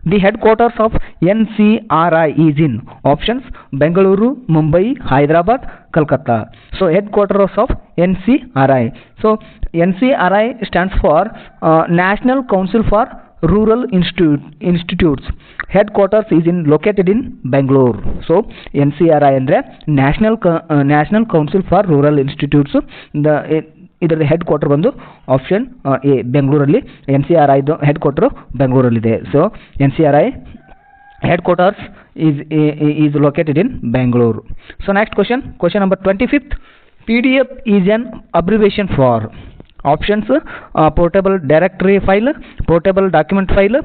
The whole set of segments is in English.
The headquarters of NCRI is in options Bengaluru, Mumbai, Hyderabad, Kolkata. So headquarters of NCRI. So NCRI stands for National Council for Rural Institutes. Headquarters is located in Bangalore. So NCRI ಅಂದ್ರೆ national council for rural institutes. ಇದರ headquarter ಬಂದು option A ಬೆಂಗಳೂರಲ್ಲಿ. NCRI headquarter ಬೆಂಗಳೂರಲ್ಲಿದೆ. So NCRI headquarters is located in Bangalore. So next question number 25th. PDF is an abbreviation for options portable directory file, portable document file,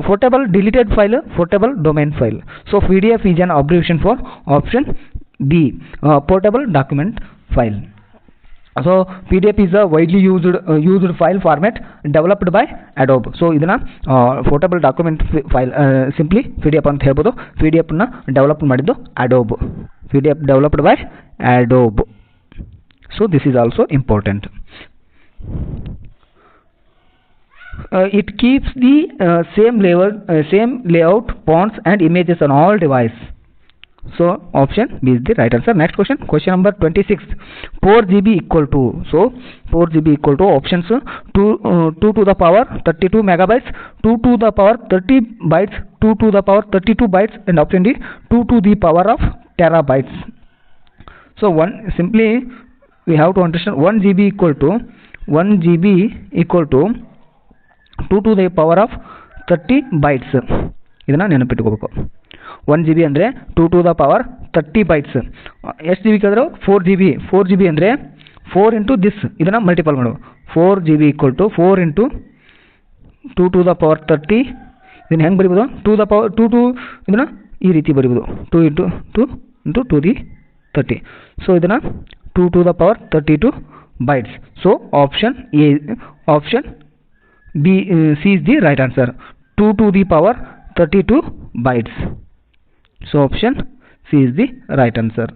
portable deleted file, portable domain file. So PDF is an abbreviation for option B, portable document file. So PDF is a widely used file format developed by Adobe. So ಇದನ್ನ portable document file simply PDF ಅಂತ ಹೇಳ್ಬೋದು. PDF ನ develop ಮಾಡಿದ್ದು Adobe. PDF developed by Adobe. So this is also important. It keeps the same layout, fonts and images on all devices. So option B is the right answer. Next question number 26. 4GB equal to, so 4GB equal to options 2 to the power 32 megabytes, 2 to the power 30 bytes, 2 to the power 32 bytes, and option D 2 to the power of terabytes. So simply we have to understand 1GB equal to 2 to the power of 30 bytes. ಇದನ್ನ ನೆನಪಿಟ್ಕೋಬೇಕು. 1GB ಅಂದರೆ 2 to the power 30 bytes. ಎಷ್ಟು GB ಅಂದ್ರೆ 4GB ಅಂದರೆ 4 into this, ಇದನ್ನ multiple ಮಾಡು. 4GB equal to 4 into 2 to the power 30. ಇದನ್ನ ಹೆಂಗೆ ಬರೀಬೋದು? 2 the power 2 ಇದನ್ನ ಈ ರೀತಿ ಬರೀಬೋದು. 2 into 2 into 2 the 30. ಸೊ ಇದನ್ನ 2 to the power 32 bytes. So option B, C is the right answer. 2 to the power 32 bytes. So option C is the right answer.